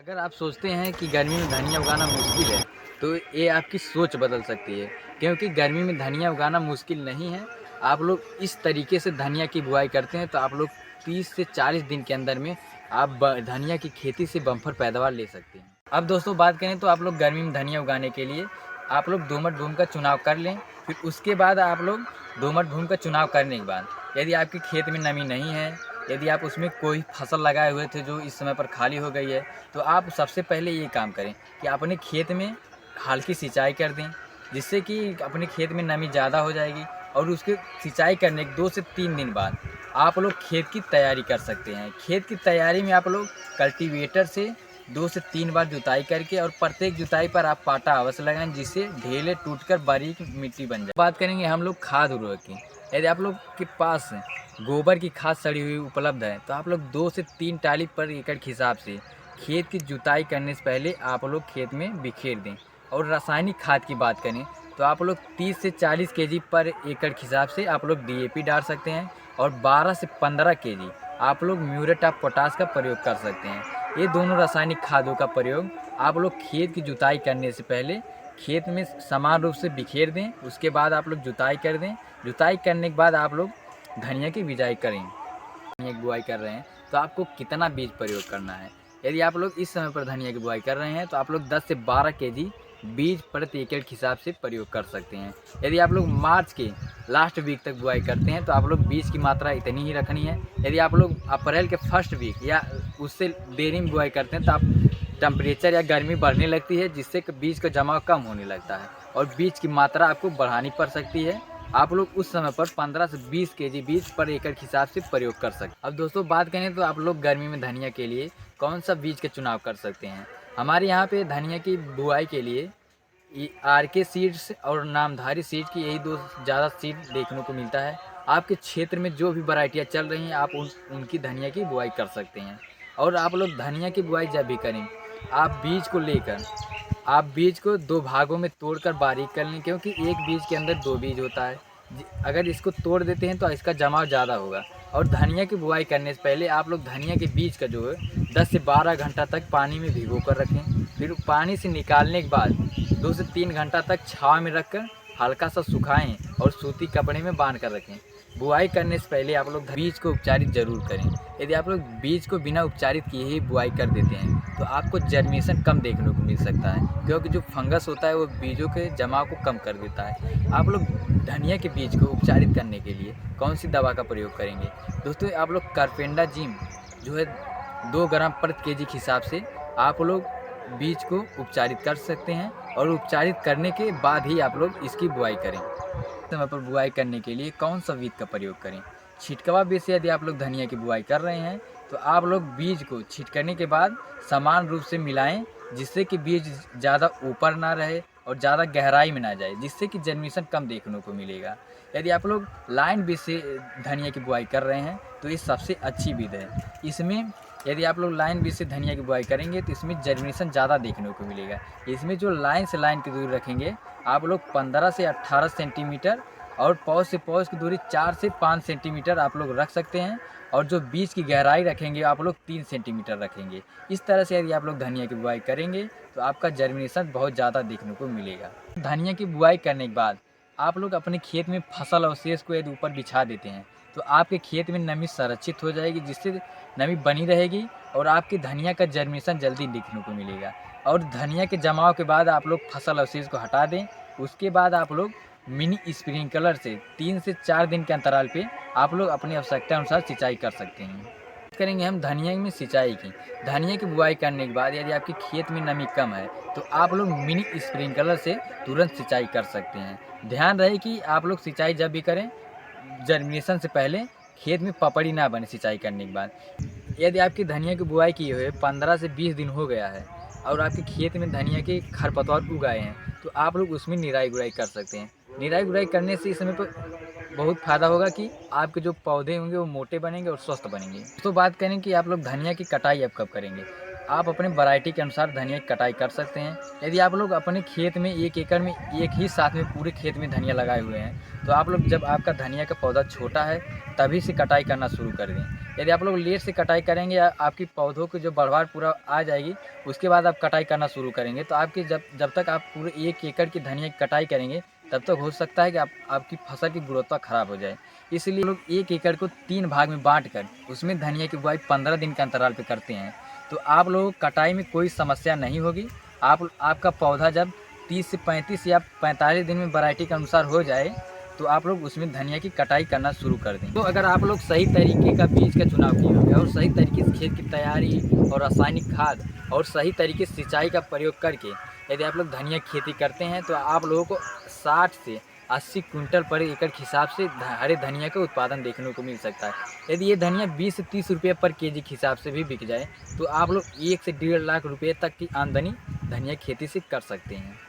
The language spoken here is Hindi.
अगर आप सोचते हैं कि गर्मी में धनिया उगाना मुश्किल है, तो ये आपकी सोच बदल सकती है, क्योंकि गर्मी में धनिया उगाना मुश्किल नहीं है। आप लोग इस तरीके से धनिया की बुआई करते हैं, तो आप लोग 30 से 40 दिन के अंदर में आप धनिया की खेती से बम्पर पैदावार ले सकते हैं। अब दोस्तों बात करें तो आप लोग गर्मी में धनिया उगाने के लिए आप लोग दोमट भूमि का चुनाव कर लें। फिर उसके बाद आप लोग दोमट भूमि का चुनाव करने के बाद यदि आपके खेत में नमी नहीं है, यदि आप उसमें कोई फसल लगाए हुए थे जो इस समय पर खाली हो गई है, तो आप सबसे पहले ये काम करें कि अपने खेत में हल्की सिंचाई कर दें, जिससे कि अपने खेत में नमी ज़्यादा हो जाएगी। और उसके सिंचाई करने के 2 से 3 दिन बाद आप लोग खेत की तैयारी कर सकते हैं। खेत की तैयारी में आप लोग कल्टीवेटर से 2 से 3 बार जुताई करके और प्रत्येक जुताई पर आप पाटा अवश्य लगाएं, जिससे ढेले टूटकर बारीक मिट्टी बन जाए। बात करेंगे हम लोग खाद उर्वरक की। यदि आप लोग के पास गोबर की खाद सड़ी हुई उपलब्ध है, तो आप लोग 2 से 3 टाली पर एकड़ के हिसाब से खेत की जुताई करने से पहले आप लोग खेत में बिखेर दें। और रासायनिक खाद की बात करें तो आप लोग 30 से 40 केजी पर एकड़ के हिसाब से आप लोग डीएपी डाल सकते हैं, और 12 से 15 केजी आप लोग म्यूरेट ऑफ पोटाश का प्रयोग कर सकते हैं। ये दोनों रासायनिक खादों का प्रयोग आप लोग खेत की जुताई करने से पहले खेत में समान रूप से बिखेर दें। उसके बाद आप लोग जुताई कर दें। जुताई करने के बाद आप लोग धनिया की बिजाई करें। धनिया की बुआई कर रहे हैं तो आपको कितना बीज प्रयोग करना है। यदि आप लोग इस समय पर धनिया की बुआई कर रहे हैं, तो आप लोग 10 से 12 केजी बीज प्रति एकड़ के हिसाब से प्रयोग कर सकते हैं। यदि आप लोग मार्च के लास्ट वीक तक बुआई करते हैं, तो आप लोग बीज की मात्रा इतनी ही रखनी है। यदि आप लोग अप्रैल के फर्स्ट वीक या उससे देरी में बुआई करते हैं, तो आप टेम्परेचर या गर्मी बढ़ने लगती है, जिससे कि बीज का जमाव कम होने लगता है और बीज की मात्रा आपको बढ़ानी पड़ सकती है। आप लोग उस समय पर 15 से 20 केजी बीज पर एकड़ के हिसाब से प्रयोग कर सकते हैं। अब दोस्तों बात करें तो आप लोग गर्मी में धनिया के लिए कौन सा बीज का चुनाव कर सकते हैं। हमारे यहाँ पे धनिया की बुआई के लिए आरके सीड्स और नामधारी सीड्स की यही दो ज़्यादा सीड देखने को मिलता है। आपके क्षेत्र में जो भी वैरायटियाँ चल रही हैं, आप उनकी धनिया की बुआई कर सकते हैं। और आप लोग धनिया की बुआई जब भी करें, आप बीज को 2 भागों में तोड़कर बारीक कर लें, क्योंकि एक बीज के अंदर 2 बीज होता है। अगर इसको तोड़ देते हैं तो इसका जमाव ज़्यादा होगा। और धनिया की बुआई करने से पहले आप लोग धनिया के बीज का जो है 10 से 12 घंटा तक पानी में भिगो कर रखें। फिर पानी से निकालने के बाद 2 से 3 घंटा तक छाँव में रखकर हल्का सा सुखाएं और सूती कपड़े में बांध कर रखें। बुआई करने से पहले आप लोग बीज को उपचारित जरूर करें। यदि आप लोग बीज को बिना उपचारित किए ही बुआई कर देते हैं, तो आपको जर्मिनेशन कम देखने को मिल सकता है, क्योंकि जो फंगस होता है वो बीजों के जमाव को कम कर देता है। आप लोग धनिया के बीज को उपचारित करने के लिए कौन सी दवा का प्रयोग करेंगे। दोस्तों आप लोग कार्पेंडाजिम जो है 2 ग्राम प्रति केजी के हिसाब से आप लोग बीज को उपचारित कर सकते हैं, और उपचारित करने के बाद ही आप लोग इसकी बुआई करें। समय पर बुआई करने के लिए कौन सा बीज का प्रयोग करें। छिटकवा बीज से यदि आप लोग धनिया की बुआई कर रहे हैं, तो आप लोग बीज को छिटकने के बाद समान रूप से मिलाएं, जिससे कि बीज ज़्यादा ऊपर ना रहे और ज़्यादा गहराई में ना जाए, जिससे कि जर्मिनेशन कम देखने को मिलेगा। यदि आप लोग लाइन बीज से धनिया की बुआई कर रहे हैं, तो ये सबसे अच्छी बीज है। इसमें यदि आप लोग लाइन बीज से धनिया की बुआई करेंगे, तो इसमें जर्मिनेशन ज़्यादा देखने को मिलेगा। इसमें जो लाइन से लाइन की दूरी रखेंगे आप लोग 15 से 18 सेंटीमीटर, और पौध से पौध की दूरी 4 से 5 सेंटीमीटर आप लोग रख सकते हैं। और जो बीज की गहराई रखेंगे आप लोग 3 सेंटीमीटर रखेंगे। इस तरह से यदि आप लोग धनिया की बुआई करेंगे, तो आपका जर्मिनेशन बहुत ज़्यादा देखने को मिलेगा। धनिया की बुआई करने के बाद आप लोग अपने खेत में फसल अवशेष को यदि ऊपर बिछा देते हैं, तो आपके खेत में नमी संरक्षित हो जाएगी, जिससे नमी बनी रहेगी और आपकी धनिया का जर्मिनेशन जल्दी दिखने को मिलेगा। और धनिया के जमाव के बाद आप लोग फसल अवशेष को हटा दें। उसके बाद आप लोग मिनी स्प्रिंकलर से 3 से 4 दिन के अंतराल पे आप लोग अपनी आवश्यकता अनुसार सिंचाई कर सकते हैं। बात करेंगे हम धनिया में सिंचाई की। धनिया की बुआई करने के बाद यदि आपके खेत में नमी कम है, तो आप लोग मिनी स्प्रिंकलर से तुरंत सिंचाई कर सकते हैं। ध्यान रहे कि आप लोग सिंचाई जब भी करें, जर्मिनेशन से पहले खेत में पपड़ी ना बने सिंचाई करने के बाद। यदि आपकी धनिया की बुआई की हुए 15 से 20 दिन हो गया है और आपके खेत में धनिया के खरपतवार उग आए हैं, तो आप लोग उसमें निराई गुड़ाई कर सकते हैं। निराई गुड़ाई करने से इस समय पर बहुत फ़ायदा होगा कि आपके जो पौधे होंगे वो मोटे बनेंगे और स्वस्थ बनेंगे। तो बात करें कि आप लोग धनिया की कटाई अब कब करेंगे। आप अपने वैरायटी के अनुसार धनिया की कटाई कर सकते हैं। यदि आप लोग अपने खेत में 1 एकड़ में एक ही साथ में पूरे खेत में धनिया लगाए हुए हैं, तो आप लोग जब आपका धनिया का पौधा छोटा है तभी से कटाई करना शुरू कर दें। यदि आप लोग लेट से कटाई करेंगे या आपकी पौधों की जो बढ़वार पूरा आ जाएगी, उसके बाद आप कटाई करना शुरू करेंगे, तो आपकी जब जब तक आप पूरे 1 एकड़ की धनिया की कटाई करेंगे, तब तक हो सकता है कि आपकी फसल की गुणवत्ता खराब हो जाए। इसलिए लोग 1 एकड़ को 3 भाग में बाँटकर उसमें धनिया की बुआई 15 दिन के अंतराल पे करते हैं। तो आप लोगों को कटाई में कोई समस्या नहीं होगी। आपका पौधा जब 30 से 35 या 45 दिन में वैरायटी के अनुसार हो जाए, तो आप लोग उसमें धनिया की कटाई करना शुरू कर दें। तो अगर आप लोग सही तरीके का बीज का चुनाव किए होंगे और सही तरीके से खेत की तैयारी और रासायनिक खाद और सही तरीके से सिंचाई का प्रयोग करके यदि आप लोग धनिया की खेती करते हैं, तो आप लोगों को 60 से 80 क्विंटल पर एकड़ के हिसाब से हरे धनिया का उत्पादन देखने को मिल सकता है। यदि ये धनिया 20 से 30 रुपये पर केजी के हिसाब से भी बिक जाए, तो आप लोग 1 से 1.5 लाख रुपये तक की आमदनी धनिया खेती से कर सकते हैं।